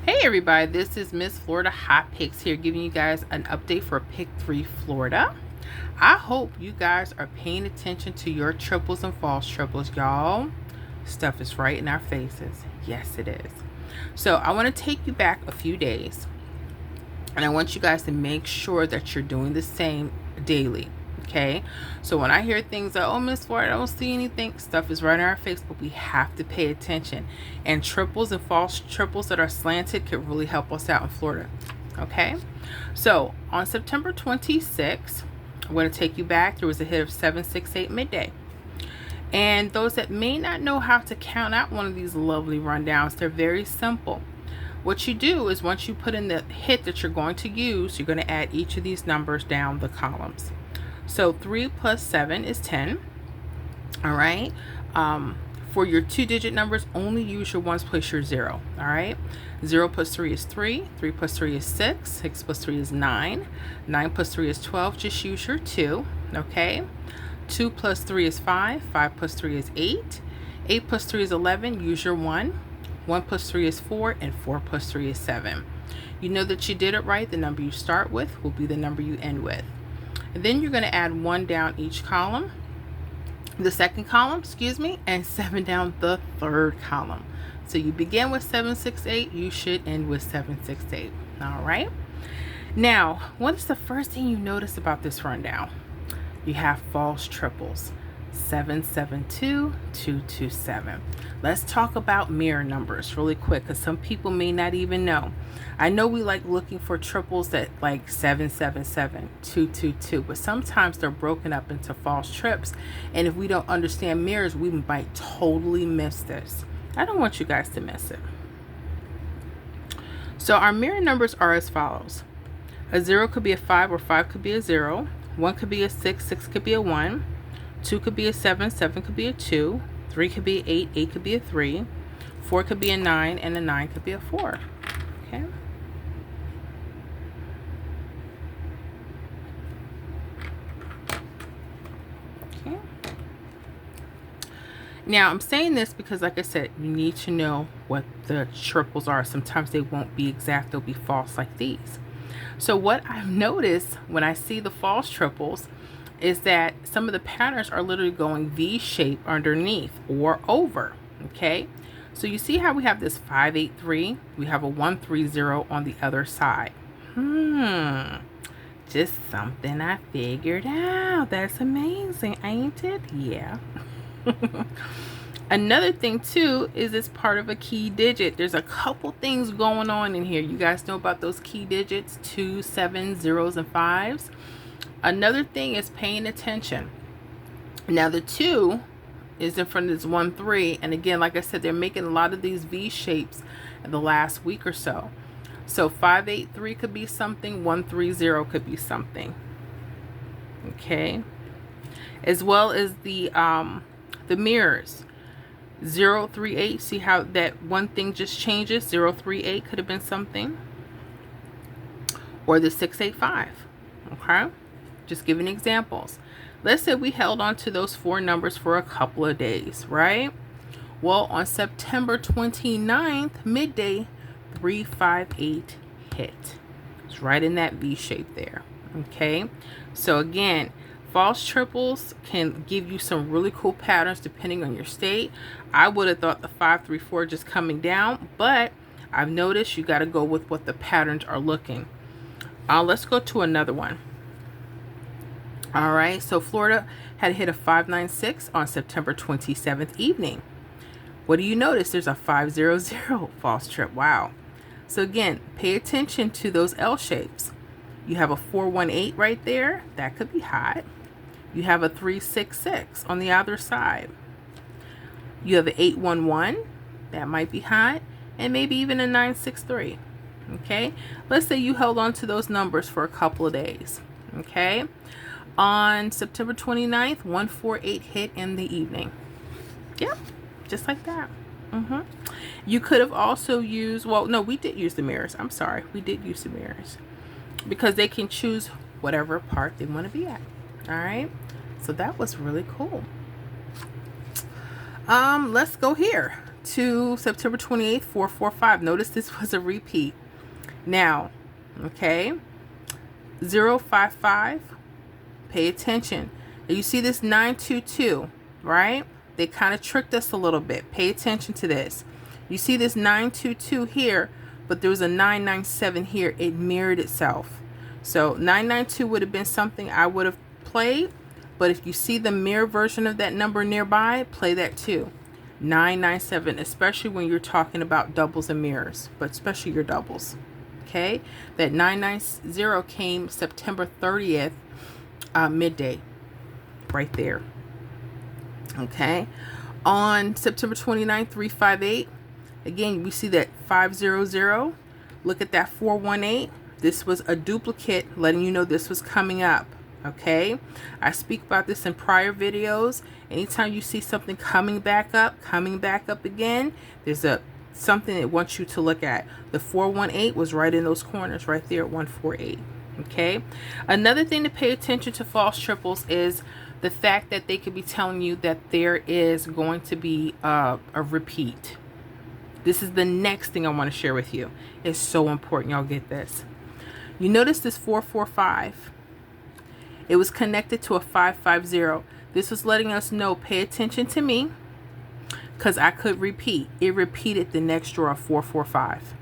Hey everybody, this is Miss Florida Hot Picks here, giving you guys an update for Pick 3 Florida. I hope you guys are paying attention to your triples and false triples, y'all. Stuff is right in our faces. Yes, it is. So I want to take you back a few days, and I want you guys to make sure that you're doing the same daily. Okay, so when I hear things like, oh, Miss Florida, I don't see anything, stuff is right in our face, but we have to pay attention. And triples and false triples that are slanted could really help us out in Florida. Okay, so on September 26th, I'm going to take you back. There was a hit of 768 midday. And those that may not know how to count out one of these lovely rundowns, they're very simple. What you do is once you put in the hit that you're going to use, you're going to add each of these numbers down the columns. So 3 plus 7 is 10. All right. For your 2-digit numbers, only use your ones plus your 0. All right. 0 plus 3 is 3. 3 plus 3 is 6. 6 plus 3 is 9. 9 plus 3 is 12. Just use your 2. Okay. 2 plus 3 is 5. 5 plus 3 is 8. 8 plus 3 is 11. Use your 1. 1 plus 3 is 4. And 4 plus 3 is 7. You know that you did it right. The number you start with will be the number you end with. And then you're going to add 1 down each column, the second column, and 7 down the third column. So you begin with 768, you should end with 768. All right. Now, what is the first thing you notice about this rundown? You have false triples. 772, 227. Let's talk about mirror numbers really quick, because some people may not even know. I know we like looking for triples that like 777, 222, but sometimes they're broken up into false trips, and if we don't understand mirrors, we might totally miss this. I don't want you guys to miss it. So our mirror numbers are as follows. A 0 could be a 5, or 5 could be a 0. 1 could be a 6, 6 could be a 1. 2 could be a 7, 7 could be a 2, 3 could be 8, 8 could be a 3, 4 could be a 9, and a 9 could be a 4. Okay. Okay. Now, I'm saying this because, like I said, you need to know what the triples are. Sometimes they won't be exact, they'll be false like these. So what I've noticed when I see the false triples is that some of the patterns are literally going V shape underneath or over. Okay, so you see how we have this 583, we have a 130 on the other side. Just something I figured out. That's amazing, ain't it? Yeah. Another thing too is it's part of a key digit. There's a couple things going on in here. You guys know about those key digits, 2, 7, 0s, and 5s. Another thing is paying attention. Now the 2 is in front of this 1, 3. And again, like I said, they're making a lot of these V shapes in the last week or so. So 583 could be something. 130 could be something. Okay. As well as the mirrors. 038. See how that one thing just changes? 038 could have been something. Or the 685. Okay. Just giving examples. Let's say we held on to those 4 numbers for a couple of days, right? Well, on September 29th, midday, 358 hit. It's right in that V shape there. Okay. So again, false triples can give you some really cool patterns depending on your state. I would have thought the 534 just coming down, but I've noticed you got to go with what the patterns are looking. Let's go to another one. All right, so Florida had hit a 596 on September 27th evening. What do you notice? There's a 500 false trip. Wow. So again, pay attention to those L shapes. You have a 418 right there. That could be hot. You have a 366 on the other side. You have an 811. That might be hot. And maybe even a 963. Okay. Let's say you held on to those numbers for a couple of days. Okay. On September 29th, 148 hit in the evening. Yep, just like that. You could have also used, well, no, we did use the mirrors. I'm sorry, we did use the mirrors because they can choose whatever part they want to be at. All right, so that was really cool. Let's go here to September 28th, 445. Notice this was a repeat. Now, okay, 055, pay attention. You see this 922, right? They kind of tricked us a little bit. Pay attention to this. You see this 922 here, but there was a 997 here. It mirrored itself. So 992 would have been something I would have played, but if you see the mirror version of that number nearby, play that too. 997, especially when you're talking about doubles and mirrors, but especially your doubles. Okay, that 990 came September 30th, midday, right there. Okay, on September 29th, 358, again, we see that 500. Look at that 418. This was a duplicate, letting you know this was coming up. Okay, I speak about this in prior videos. Anytime you see something coming back up again, there's something it wants you to look at. The 418 was right in those corners right there at 148. Okay, another thing to pay attention to false triples is the fact that they could be telling you that there is going to be a repeat. This is the next thing I want to share with you. It's so important y'all get this. You notice this 445. It was connected to a 550. This was letting us know, pay attention to me, because I could repeat. It repeated the next draw, 445.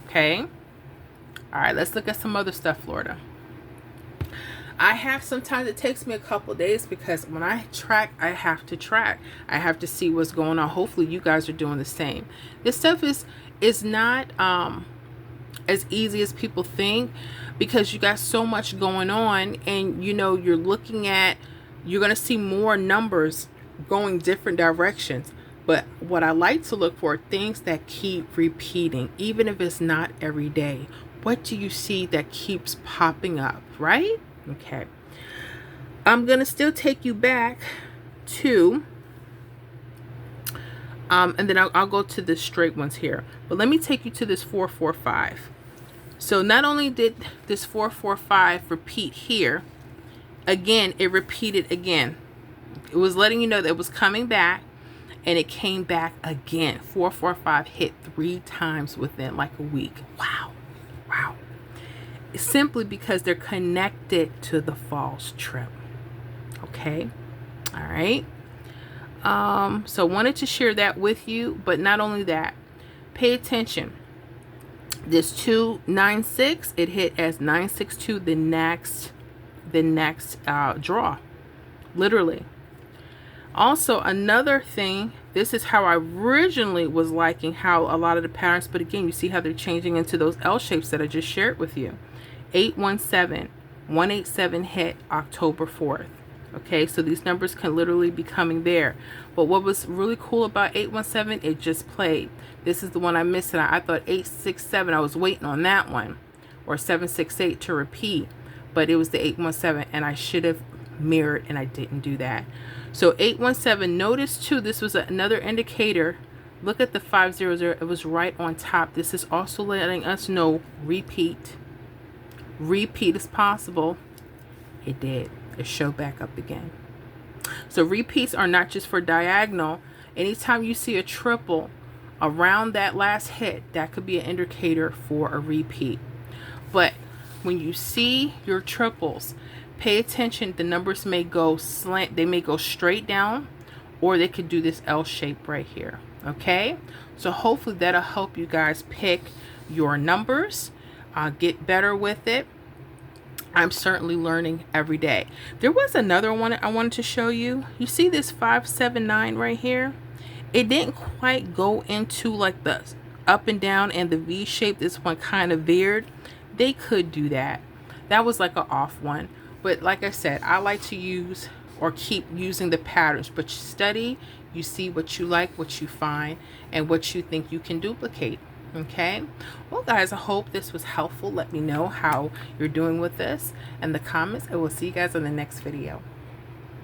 Okay. All right, let's look at some other stuff, Florida. I have, sometimes it takes me a couple days because when I track, I have to track. I have to see what's going on. Hopefully you guys are doing the same. This stuff is not as easy as people think, because you got so much going on, and you know, you're going to see more numbers going different directions. But what I like to look for are things that keep repeating, even if it's not every day. What do you see that keeps popping up, right? Okay. I'm going to still take you back to, and then I'll go to the straight ones here. But let me take you to this 445. So not only did this 445 repeat here, again, it repeated again. It was letting you know that it was coming back, and it came back again. 445 hit 3 times within like a week. Wow. Wow. Simply because they're connected to the false trip. Okay. All right. So wanted to share that with you, but not only that, pay attention. This 296, it hit as 962 the next draw, literally. Also, another thing, this is how I originally was liking how a lot of the patterns, but again, you see how they're changing into those L shapes that I just shared with you. 817, 187 hit October 4th. Okay, so these numbers can literally be coming there. But what was really cool about 817, it just played. This is the one I missed, and I thought 867, I was waiting on that one, or 768 to repeat, but it was the 817, and I should have mirrored, and I didn't do that. So 817, notice too, this was another indicator. Look at the 500, it was right on top. This is also letting us know repeat is possible. It did. It showed back up again. So repeats are not just for diagonal. Anytime you see a triple around that last hit, that could be an indicator for a repeat. But when you see your triples, pay attention. The numbers may go slant, they may go straight down, or they could do this L shape right here. Okay, so hopefully that'll help you guys pick your numbers, get better with it. I'm certainly learning every day. There was another one I wanted to show you. You see this 579 right here? It didn't quite go into like the up and down and the V shape. This one kind of veered. They could do that. That was like an off one. But like I said, I like to use or keep using the patterns. But you study, you see what you like, what you find, and what you think you can duplicate. Okay, well guys, I hope this was helpful. Let me know how you're doing with this in the comments, and we'll see you guys in the next video.